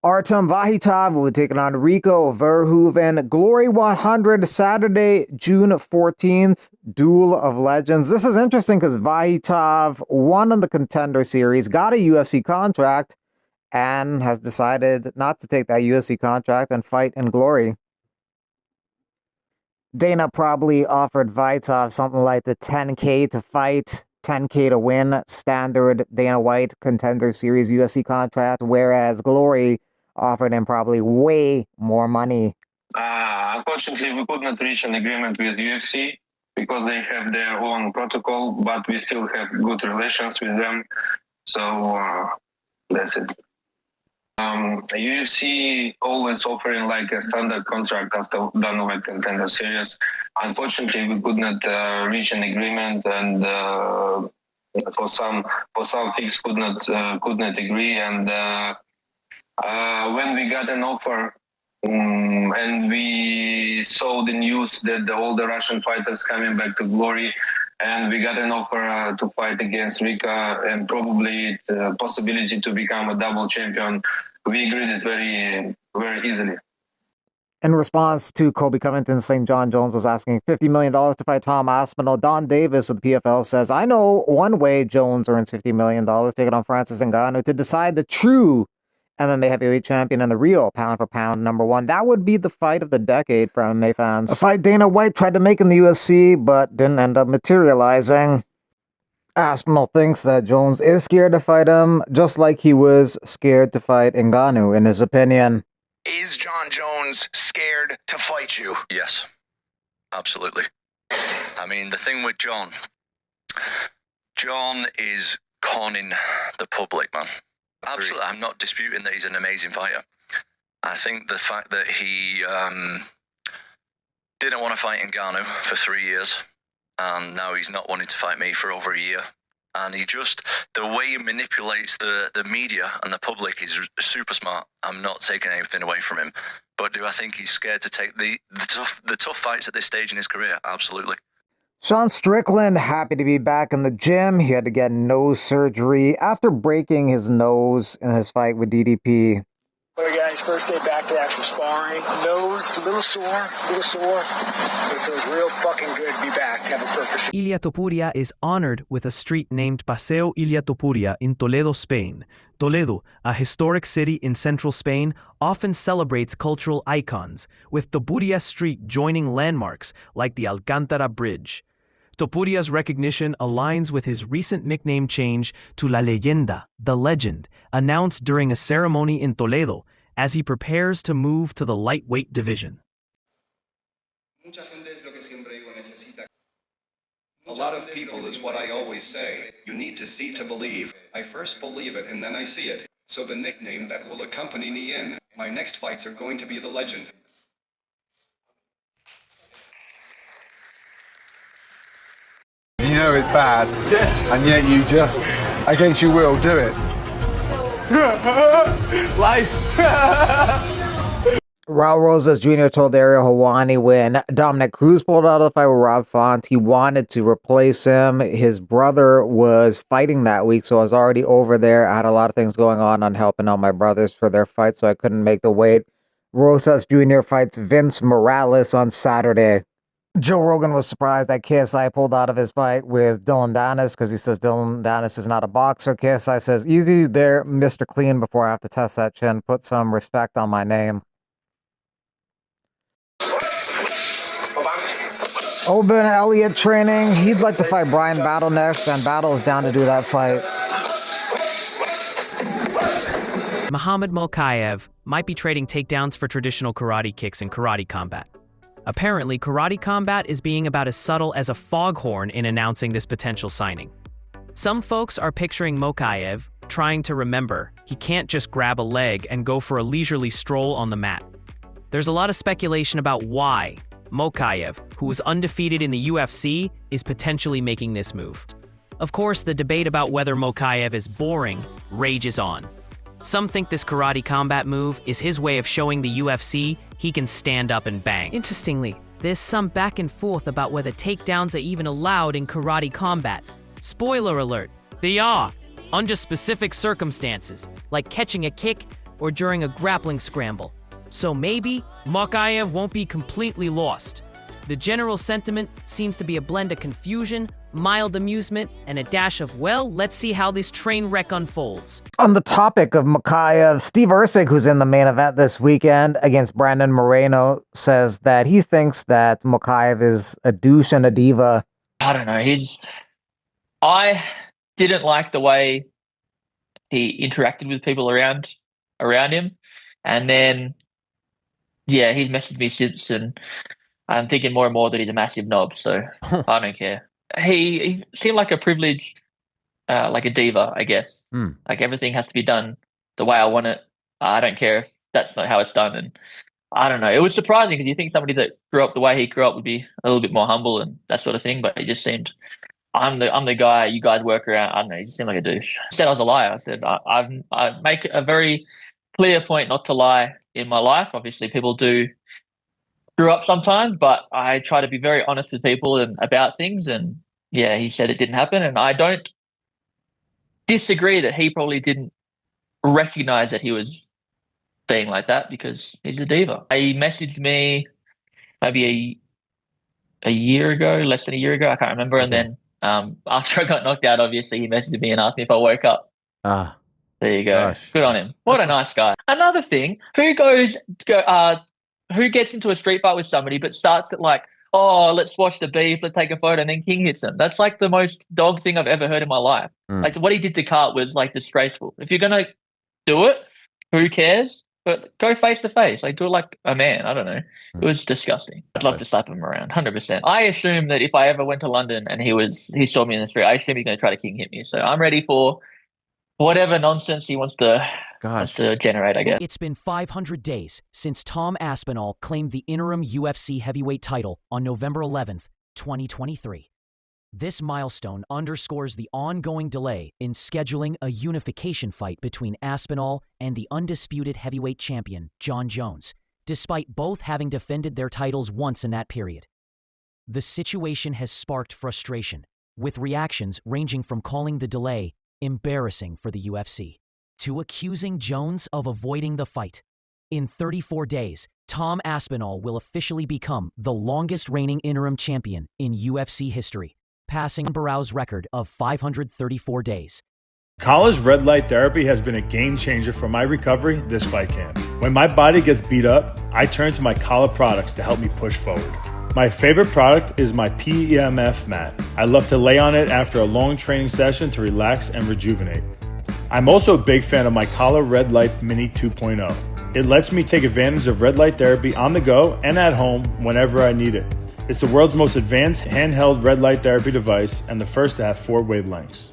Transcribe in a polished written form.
Artem Vahitov will be taking on Rico Verhoeven. Glory 100, Saturday, June 14th. Duel of Legends. This is interesting because Vahitov won in the Contender Series, got a UFC contract, and has decided not to take that UFC contract and fight in Glory. Dana probably offered Vahitov something like the 10K to fight, 10K to win, standard Dana White Contender Series UFC contract, whereas Glory offered him probably way more money. Unfortunately, we could not reach an agreement with UFC because they have their own protocol, but we still have good relations with them. So that's it. UFC always offering like a standard contract after Dana White Contender Series. Unfortunately, we could not reach an agreement, and for some things could not agree. And when we got an offer, and we saw the news that all the Russian fighters coming back to Glory, and we got an offer to fight against Rika and probably the possibility to become a double champion, we agreed it very, very easily. In response to Colby Covington saying John Jones was asking $50 million to fight Tom Aspinall, Don Davis of the PFL says, I know one way Jones earns $50 million, taking on Francis Ngannou to decide the true MMA heavyweight champion and the real pound-for-pound #1. That would be the fight of the decade for MMA fans. A fight Dana White tried to make in the UFC, but didn't end up materializing. Aspinall thinks that Jones is scared to fight him, just like he was scared to fight Ngannou, in his opinion. Is John Jones scared to fight you? Yes, absolutely. I mean, the thing with John is conning the public, man. Absolutely, I'm not disputing that he's an amazing fighter. I think the fact that he didn't want to fight Ngannou for 3 years, and now he's not wanting to fight me for over a year. And he just, the way he manipulates the media and the public is super smart. I'm not taking anything away from him. But do I think he's scared to take the tough fights at this stage in his career? Absolutely. Sean Strickland, happy to be back in the gym. He had to get nose surgery after breaking his nose in his fight with DDP. Alright guys, first day back to actual sparring. Nose, a little sore, but it feels real fucking good to be back, have a purpose. Ilia Topuria is honored with a street named Paseo Ilia Topuria in Toledo, Spain. Toledo, a historic city in central Spain, often celebrates cultural icons, with Topuria Street joining landmarks like the Alcántara Bridge. Topuria's recognition aligns with his recent nickname change to La Leyenda, the legend, announced during a ceremony in Toledo as he prepares to move to the lightweight division. A lot of people is what I always say. You need to see to believe. I first believe it and then I see it. So the nickname that will accompany me in my next fights are going to be the legend. You know it's bad, and yet you just, against your will, do it. Life. Raul Rosas Jr. told Ariel Helwani when Dominic Cruz pulled out of the fight with Rob Font, he wanted to replace him. His brother was fighting that week, so I was already over there. I had a lot of things going on helping out my brothers for their fight, so I couldn't make the weight. Rosas Jr. fights Vince Morales on Saturday. Joe Rogan was surprised that KSI pulled out of his fight with Dylan Danis because he says Dylan Danis is not a boxer. KSI says, easy there, Mr. Clean, before I have to test that chin. Put some respect on my name. Oban Elliott training. He'd like to fight Brian Battle next, and Battle is down to do that fight. Muhammad Mokaev might be trading takedowns for traditional karate kicks in karate combat. Apparently, karate combat is being about as subtle as a foghorn in announcing this potential signing. Some folks are picturing Mokaev trying to remember he can't just grab a leg and go for a leisurely stroll on the mat. There's a lot of speculation about why Mokaev, who is undefeated in the UFC, is potentially making this move. Of course, the debate about whether Mokaev is boring rages on. Some think this karate combat move is his way of showing the UFC he can stand up and bang. Interestingly, there's some back and forth about whether takedowns are even allowed in karate combat. Spoiler alert, they are, under specific circumstances, like catching a kick or during a grappling scramble. So maybe Mokaev won't be completely lost. The general sentiment seems to be a blend of confusion, mild amusement, and a dash of, well, let's see how this train wreck unfolds. On the topic of Mokaev, Steve Erceg, who's in the main event this weekend against Brandon Moreno, says that he thinks that Mokaev is a douche and a diva. I don't know. I didn't like the way he interacted with people around him, and then yeah, he's messaged me since, and I'm thinking more and more that he's a massive knob. So I don't care. He seemed like a privileged, like a diva, I guess. Like everything has to be done the way I want it. I don't care if that's not how it's done. And I don't know. It was surprising because you think somebody that grew up the way he grew up would be a little bit more humble and that sort of thing. But he just seemed, I'm the guy you guys work around. I don't know. He just seemed like a douche. I said I was a liar. I said I make a very clear point not to lie in my life. Obviously, people do screw up sometimes, but I try to be very honest with people and about things. And yeah, he said it didn't happen, and I don't disagree that he probably didn't recognize that he was being like that because he's a diva. He messaged me maybe a year ago, less than a year ago, I can't remember. And then after I got knocked out, obviously he messaged me and asked me if I woke up. There you go. Gosh. Good on him. What a nice guy. Another thing, who gets into a street fight with somebody but starts at like, oh, let's watch the beef, let's take a photo, and then King hits him. That's like the most dog thing I've ever heard in my life. Like what he did to Cart was like disgraceful. If you're gonna do it, who cares? But go face to face. Like do it like a man. I don't know. It was disgusting. I'd love to slap him around, 100%. I assume that if I ever went to London and he saw me in the street, I assume he's gonna try to King hit me. So I'm ready for whatever nonsense he wants to generate, I guess. It's been 500 days since Tom Aspinall claimed the interim UFC heavyweight title on November 11th, 2023. This milestone underscores the ongoing delay in scheduling a unification fight between Aspinall and the undisputed heavyweight champion, Jon Jones, despite both having defended their titles once in that period. The situation has sparked frustration, with reactions ranging from calling the delay embarrassing for the UFC to accusing Jones of avoiding the fight. In 34 days, Tom Aspinall will officially become the longest reigning interim champion in UFC history, passing Barrow's record of 534 days. College red light therapy has been a game changer for my recovery this fight camp. When my body gets beat up, I turn to my Kala products to help me push forward. My favorite product is my PEMF mat. I love to lay on it after a long training session to relax and rejuvenate. I'm also a big fan of my Kala Red Light Mini 2.0. It lets me take advantage of red light therapy on the go and at home whenever I need it. It's the world's most advanced handheld red light therapy device and the first to have 4 wavelengths.